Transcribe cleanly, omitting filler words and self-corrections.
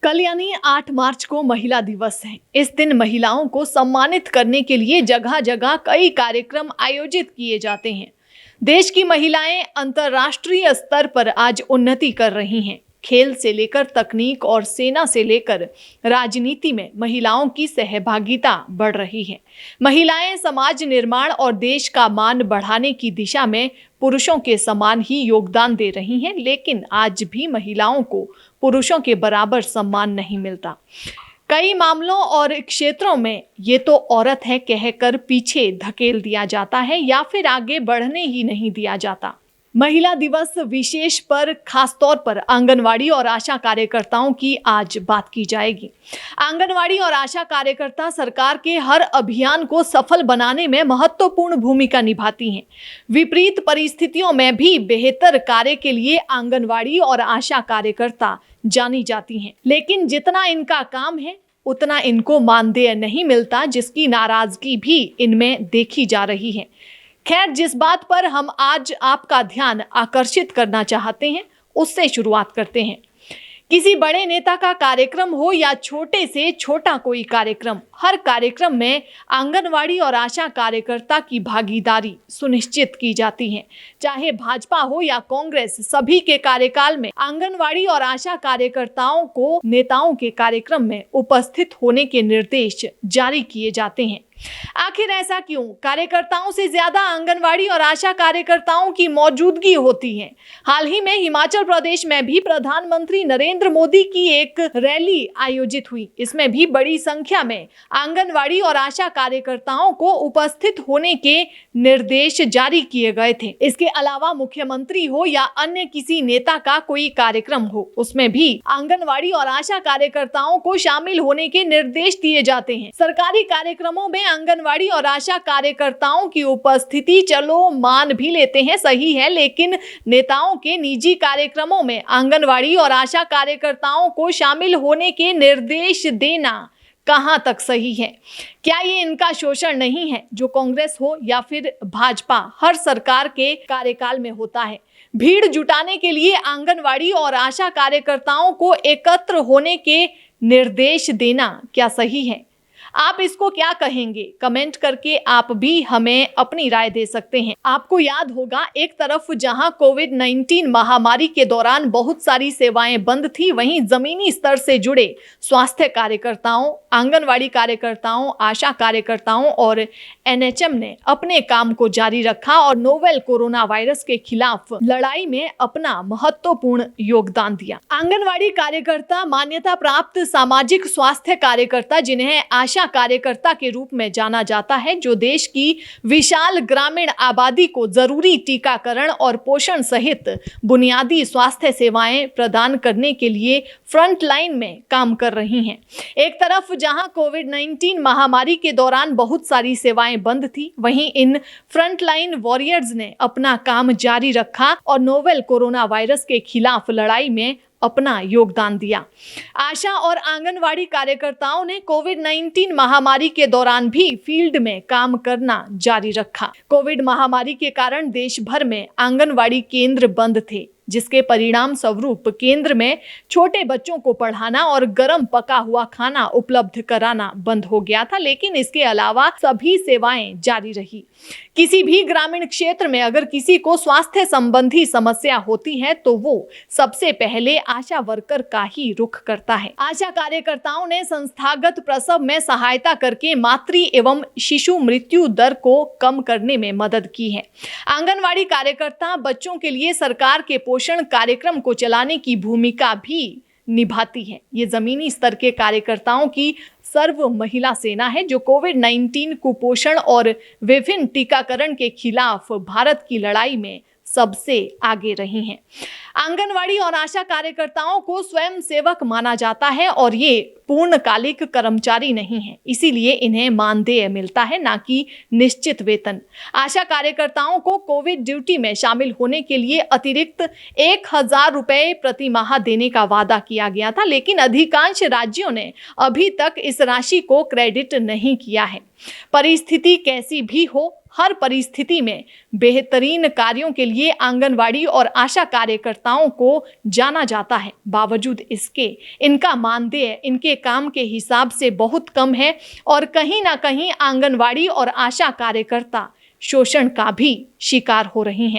कल यानी 8 मार्च को महिला दिवस है। इस दिन महिलाओं को सम्मानित करने के लिए जगह जगह कई कार्यक्रम आयोजित किए जाते हैं। देश की महिलाएं अंतर्राष्ट्रीय स्तर पर आज उन्नति कर रही हैं। खेल से लेकर तकनीक और सेना से लेकर राजनीति में महिलाओं की सहभागिता बढ़ रही है। महिलाएं समाज निर्माण और देश का मान बढ़ाने की दिशा में पुरुषों के समान ही योगदान दे रही हैं, लेकिन आज भी महिलाओं को पुरुषों के बराबर सम्मान नहीं मिलता। कई मामलों और क्षेत्रों में ये तो औरत है कहकर पीछे धकेल दिया जाता है या फिर आगे बढ़ने ही नहीं दिया जाता। महिला दिवस विशेष पर खास तौर पर आंगनवाड़ी और आशा कार्यकर्ताओं की आज बात की जाएगी। आंगनवाड़ी और आशा कार्यकर्ता सरकार के हर अभियान को सफल बनाने में महत्वपूर्ण भूमिका निभाती हैं। विपरीत परिस्थितियों में भी बेहतर कार्य के लिए आंगनवाड़ी और आशा कार्यकर्ता जानी जाती हैं, लेकिन जितना इनका काम है उतना इनको मानदेय नहीं मिलता, जिसकी नाराजगी भी इनमें देखी जा रही है। खैर, जिस बात पर हम आज आपका ध्यान आकर्षित करना चाहते हैं उससे शुरुआत करते हैं। किसी बड़े नेता का कार्यक्रम हो या छोटे से छोटा कोई कार्यक्रम, हर कार्यक्रम में आंगनवाड़ी और आशा कार्यकर्ता की भागीदारी सुनिश्चित की जाती है। चाहे भाजपा हो या कांग्रेस, सभी के कार्यकाल में आंगनवाड़ी और आशा कार्यकर्ताओं को नेताओं के कार्यक्रम में उपस्थित होने के निर्देश जारी किए जाते हैं। आखिर ऐसा क्यों? कार्यकर्ताओं से ज्यादा आंगनवाड़ी और आशा कार्यकर्ताओं की मौजूदगी होती है। हाल ही में हिमाचल प्रदेश में भी प्रधानमंत्री नरेंद्र मोदी की एक रैली आयोजित हुई। इसमें भी बड़ी संख्या में आंगनवाड़ी और आशा कार्यकर्ताओं को उपस्थित होने के निर्देश जारी किए गए थे। इसके अलावा मुख्यमंत्री हो या अन्य किसी नेता का कोई कार्यक्रम हो, उसमें भी आंगनवाड़ी और आशा कार्यकर्ताओं को शामिल होने के निर्देश दिए जाते हैं। सरकारी कार्यक्रमों में आंगनवाड़ी और आशा कार्यकर्ताओं की उपस्थिति चलो मान भी लेते हैं, सही है, लेकिन नेताओं के निजी कार्यक्रमों में आंगनवाड़ी और आशा कार्यकर्ताओं को शामिल होने के निर्देश देना कहां तक सही है? क्या ये इनका शोषण नहीं है जो कांग्रेस हो या फिर भाजपा हर सरकार के कार्यकाल में होता है? भीड़ जुटाने के लिए आंगनवाड़ी और आशा कार्यकर्ताओं को एकत्र होने के निर्देश देना क्या सही है? आप इसको क्या कहेंगे? कमेंट करके आप भी हमें अपनी राय दे सकते हैं। आपको याद होगा, एक तरफ जहां कोविड-19 महामारी के दौरान बहुत सारी सेवाएं बंद थी, वहीं जमीनी स्तर से जुड़े स्वास्थ्य कार्यकर्ताओं, आंगनवाड़ी कार्यकर्ताओं, आशा कार्यकर्ताओं और एनएचएम ने अपने काम को जारी रखा और नोवेल कोरोना वायरस के खिलाफ लड़ाई में अपना महत्वपूर्ण योगदान दिया। आंगनवाड़ी कार्यकर्ता मान्यता प्राप्त सामाजिक स्वास्थ्य कार्यकर्ता, जिन्हें आशा कार्यकर्ता के रूप में जाना जाता है, जो देश की विशाल ग्रामीण आबादी को जरूरी टीकाकरण और पोषण सहित बुनियादी स्वास्थ्य सेवाएं प्रदान करने के लिए फ्रंट लाइन में काम कर रही हैं। एक तरफ जहां कोविड-19 महामारी के दौरान बहुत सारी सेवाएं बंद थी, वहीं इन फ्रंट लाइन वॉरियर्स ने अपना काम जारी रखा और नोवेल कोरोना वायरस के खिलाफ लड़ाई में अपना योगदान दिया। आशा और आंगनवाड़ी कार्यकर्ताओं ने कोविड-19 महामारी के दौरान भी फील्ड में काम करना जारी रखा। कोविड महामारी के कारण देश भर में आंगनवाड़ी केंद्र बंद थे, जिसके परिणाम स्वरूप केंद्र में छोटे बच्चों को पढ़ाना और गर्म पका हुआ खाना उपलब्ध कराना बंद हो गया था, लेकिन इसके अलावा सभी सेवाएं जारी रही। किसी भी ग्रामीण क्षेत्र में अगर किसी को स्वास्थ्य संबंधी समस्या होती है तो वो सबसे पहले आशा वर्कर का ही रुख करता है। आशा कार्यकर्ताओं ने संस्थागत प्रसव में सहायता करके मातृ एवं शिशु मृत्यु दर को कम करने में मदद की है। आंगनवाड़ी कार्यकर्ता बच्चों के लिए सरकार के पोषण कार्यक्रम को चलाने की भूमिका भी निभाती है। ये जमीनी स्तर के कार्यकर्ताओं की सर्व महिला सेना है, जो कोविड-19 कुपोषण और विभिन्न टीकाकरण के खिलाफ भारत की लड़ाई में सबसे आगे रही हैं। आंगनवाड़ी और आशा कार्यकर्ताओं को स्वयं सेवक माना जाता है और ये पूर्णकालिक कर्मचारी नहीं है, इसीलिए इन्हें मानदेय मिलता है, ना कि निश्चित वेतन। आशा कार्यकर्ताओं को कोविड ड्यूटी में शामिल होने के लिए अतिरिक्त 1000 रुपए प्रति माह देने का वादा किया गया था, लेकिन अधिकांश राज्यों ने अभी तक इस राशि को क्रेडिट नहीं किया है। परिस्थिति कैसी भी हो, हर परिस्थिति में बेहतरीन कार्यों के लिए आंगनवाड़ी और आशा कार्यकर्ताओं को जाना जाता है। बावजूद इसके इनका मानदेय इनके काम के हिसाब से बहुत कम है और कहीं ना कहीं आंगनवाड़ी और आशा कार्यकर्ता शोषण का भी शिकार हो रही हैं।